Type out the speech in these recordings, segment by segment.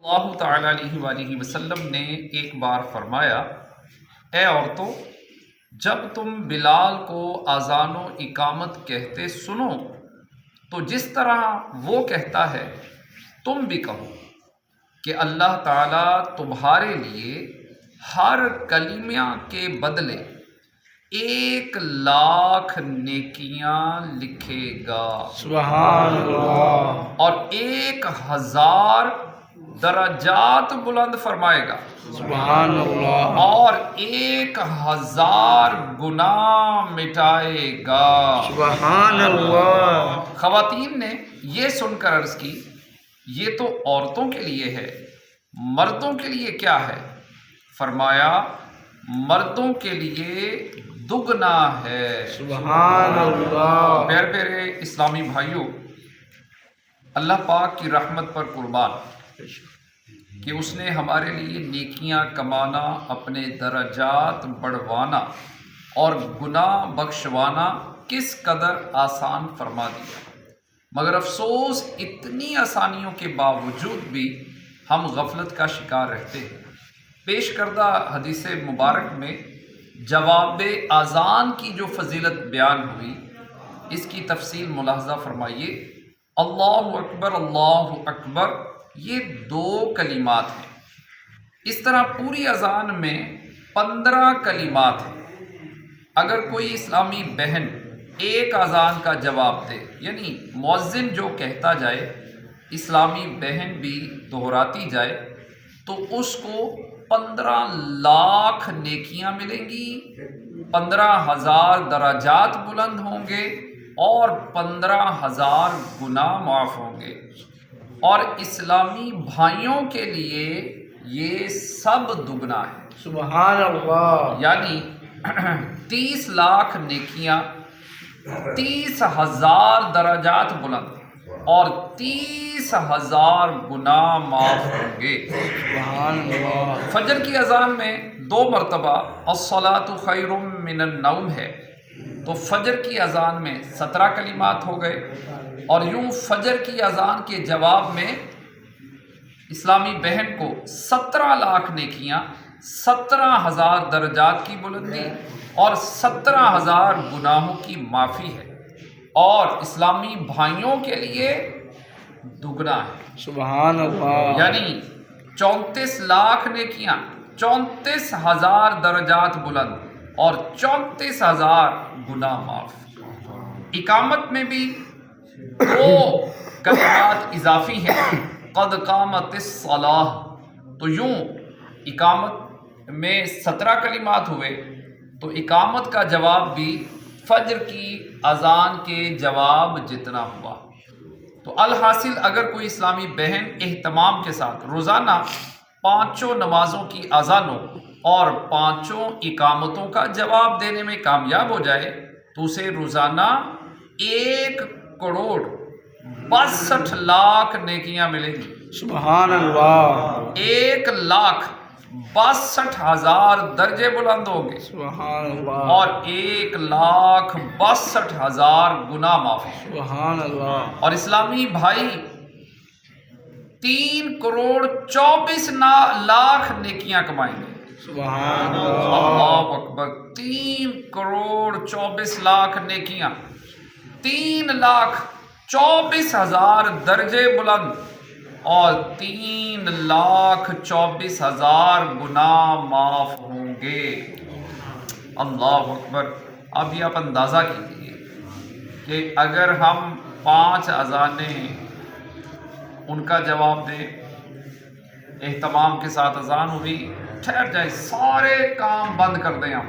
اللہ تعالیٰ علیہ وآلہ وسلم نے ایک بار فرمایا، اے عورتوں، جب تم بلال کو اذان و اقامت کہتے سنو تو جس طرح وہ کہتا ہے تم بھی کہو کہ اللہ تعالیٰ تمہارے لیے ہر کلمہ کے بدلے 1,00,000 نیکیاں لکھے گا، سبحان اللہ، اور 1,000 درجات بلند فرمائے گا، سبحان اللہ، اور 1,000 گناہ مٹائے گا۔ سبحان اللہ۔ خواتین نے یہ سن کر عرض کی، یہ تو عورتوں کے لیے ہے، مردوں کے لیے کیا ہے؟ فرمایا، مردوں کے لیے دگنا ہے۔ سبحان اللہ۔ پیارے پیارے اسلامی بھائیوں، اللہ پاک کی رحمت پر قربان کہ اس نے ہمارے لیے نیکیاں کمانا، اپنے درجات بڑھوانا اور گناہ بخشوانا کس قدر آسان فرما دیا، مگر افسوس اتنی آسانیوں کے باوجود بھی ہم غفلت کا شکار رہتے ہیں۔ پیش کردہ حدیث مبارک میں جواب اذان کی جو فضیلت بیان ہوئی، اس کی تفصیل ملاحظہ فرمائیے۔ اللہ اکبر، اللہ اکبر، یہ 2 کلمات ہیں۔ اس طرح پوری اذان میں 15 کلمات ہیں۔ اگر کوئی اسلامی بہن ایک اذان کا جواب دے، یعنی مؤذن جو کہتا جائے اسلامی بہن بھی دہراتی جائے، تو اس کو 15,00,000 نیکیاں ملیں گی، 15,000 درجات بلند ہوں گے، اور 15,000 گناہ معاف ہوں گے۔ اور اسلامی بھائیوں کے لیے یہ سب دگنا ہے، سبحان اللہ، یعنی 30,00,000 نیکیاں، 30,000 درجات بلند اور 30,000 گناہ معاف ہوں گے۔ سبحان اللہ۔ فجر کی اذان میں 2 مرتبہ الصلاۃ خیر من النوم ہے، تو فجر کی اذان میں 17 کلمات ہو گئے، اور یوں فجر کی اذان کے جواب میں اسلامی بہن کو 17,00,000 نیکیاں، 17,000 درجات کی بلندی اور 17,000 گناہوں کی معافی ہے، اور اسلامی بھائیوں کے لیے دگنا ہے، سبحان اللہ، یعنی 34,00,000 نیکیاں، 34,000 درجات بلند اور 34,000 گناہ معاف۔ اقامت میں بھی 2 کلمات اضافی ہیں، قد قامت الصلاۃ، تو یوں اقامت میں 17 کلمات ہوئے، تو اقامت کا جواب بھی فجر کی اذان کے جواب جتنا ہوا۔ تو الحاصل اگر کوئی اسلامی بہن اہتمام کے ساتھ روزانہ 5 نمازوں کی اذانوں اور 5 اقامتوں کا جواب دینے میں کامیاب ہو جائے، تو اسے روزانہ 1,62,00,000 نیکیاں ملیں گی۔ سبحان اللہ، 1,62,000 درجے بلند ہوں گے، سبحان اللہ، اور 1,62,000 گناہ معاف ہیں۔ سبحان اللہ، اور اسلامی بھائی 3,24,00,000 نیکیاں کمائیں گے۔ سبحان اللہ، اللہ اکبر، 3,24,00,000 نیکیاں، 3,24,000 درجے بلند اور 3,24,000 گناہ معاف ہوں گے۔ اللہ اکبر۔ اب یہ آپ اندازہ کیجیے کہ اگر ہم 5 اذانیں ان کا جواب دیں، اہتمام کے ساتھ اذان ہوئی، ٹھہر جائیں، سارے کام بند کر دیں ہم،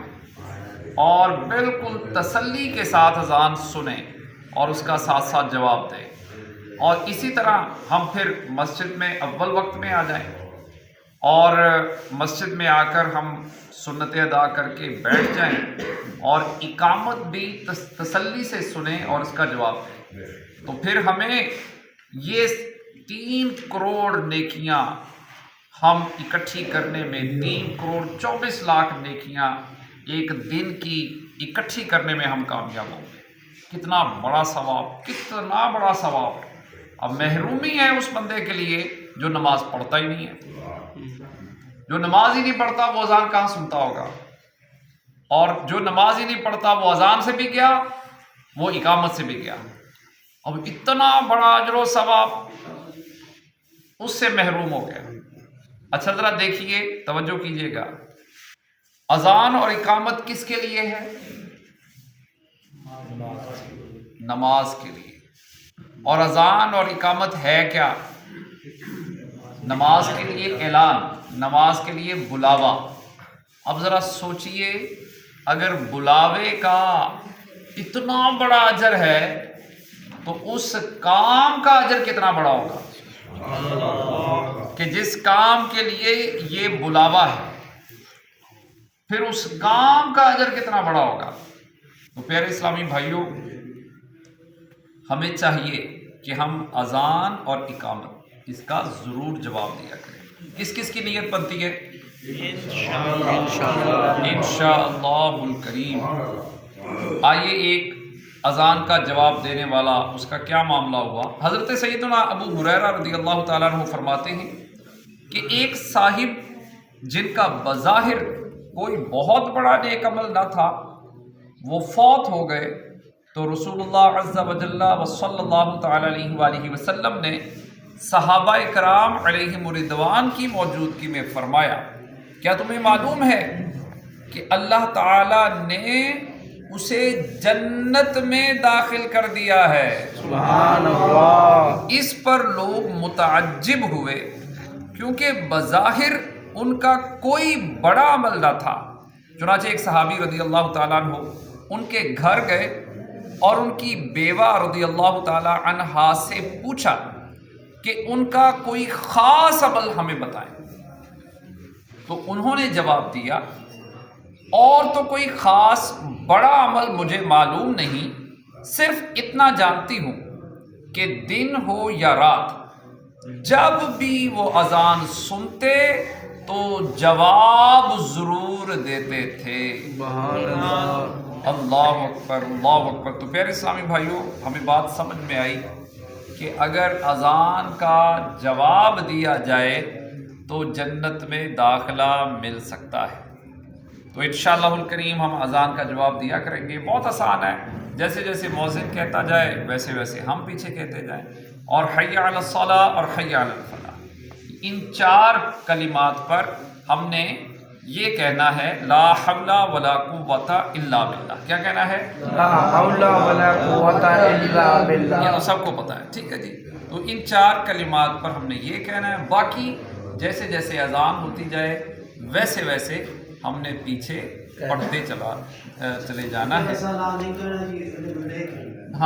اور بالکل تسلی کے ساتھ اذان سنیں اور اس کا ساتھ ساتھ جواب دیں، اور اسی طرح ہم پھر مسجد میں اول وقت میں آ جائیں، اور مسجد میں آ کر ہم سنتیں ادا کر کے بیٹھ جائیں، اور اقامت بھی تسلی سے سنیں اور اس کا جواب دیں، تو پھر ہمیں یہ 3 کروڑ نیکیاں ہم اکٹھی کرنے میں، 3,24,00,000 نیکیاں ایک دن کی اکٹھی کرنے میں ہم کامیاب ہوں گے۔ کتنا بڑا ثواب، کتنا بڑا ثواب! اب محرومی ہے اس بندے کے لیے جو نماز پڑھتا ہی نہیں ہے. جو نماز ہی نہیں پڑھتا وہ اذان کہاں سنتا ہوگا؟ اور جو نماز ہی نہیں پڑھتا وہ اذان سے بھی گیا، وہ اقامت سے بھی گیا. اب اتنا بڑا اجر و ثواب اس سے محروم ہو گیا. اچھا ذرا دیکھیے، توجہ کیجیے گا، اذان اور اقامت کس کے لیے ہے؟ نماز کے لیے. اور اذان اور اقامت ہے کیا؟ نماز کے لیے اعلان، نماز کے لیے بلاوا. اب ذرا سوچئے، اگر بلاوے کا اتنا بڑا اجر ہے تو اس کام کا اجر کتنا بڑا ہوگا کہ جس کام کے لیے یہ بلاوا ہے، پھر اس کام کا اجر کتنا بڑا ہوگا. تو پیارے اسلامی بھائیوں، ہمیں چاہیے کہ ہم اذان اور اقامت اس کا ضرور جواب دیا کریں. کس کس کی نیت بنتی ہے؟ انشاءاللہ الکریم. آئیے ایک اذان کا جواب دینے والا، اس کا کیا معاملہ ہوا. حضرت سیدنا ابو ہریرہ رضی اللہ تعالیٰ عنہ فرماتے ہیں کہ ایک صاحب جن کا بظاہر کوئی بہت بڑا نیک عمل نہ تھا، وہ فوت ہو گئے. تو رسول اللہ عز و جل و صلی اللہ تعالیٰ علیہ وآلہ وسلم نے صحابہ کرام علیہم الرضوان کی موجودگی میں فرمایا، کیا تمہیں معلوم ہے کہ اللہ تعالیٰ نے اسے جنت میں داخل کر دیا ہے؟ سبحان اللہ. اس پر لوگ متعجب ہوئے، کیونکہ بظاہر ان کا کوئی بڑا عمل نہ تھا. چنانچہ ایک صحابی رضی اللہ تعالیٰ عنہ ان کے گھر گئے اور ان کی بیوہ رضی اللہ تعالیٰ عنہا سے پوچھا کہ ان کا کوئی خاص عمل ہمیں بتائیں. تو انہوں نے جواب دیا، اور تو کوئی خاص بڑا عمل مجھے معلوم نہیں، صرف اتنا جانتی ہوں کہ دن ہو یا رات جب بھی وہ اذان سنتے تو جواب ضرور دیتے تھے. سبحان اللہ. اللہ اکبر، اللہ اکبر. تو پیارے اسلامی بھائیوں، ہمیں بات سمجھ میں آئی کہ اگر اذان کا جواب دیا جائے تو جنت میں داخلہ مل سکتا ہے. تو انشاءاللہ الکریم ہم اذان کا جواب دیا کریں گے. بہت آسان ہے، جیسے جیسے مؤذن کہتا جائے ویسے ویسے ہم پیچھے کہتے جائیں. اور حی علی الصلاۃ اور حی علی الفلاح، ان 4 کلمات پر ہم نے یہ کہنا ہے لا حول ولا قوت الا باللہ. کیا کہنا ہے؟ لا حول ولا قوت الا باللہ. یہ تو سب کو پتہ ہے، ٹھیک ہے جی. تو ان 4 کلمات پر ہم نے یہ کہنا ہے. باقی جیسے جیسے اذان ہوتی جائے ویسے ویسے ہم نے پیچھے پڑھتے چلے جانا ہے.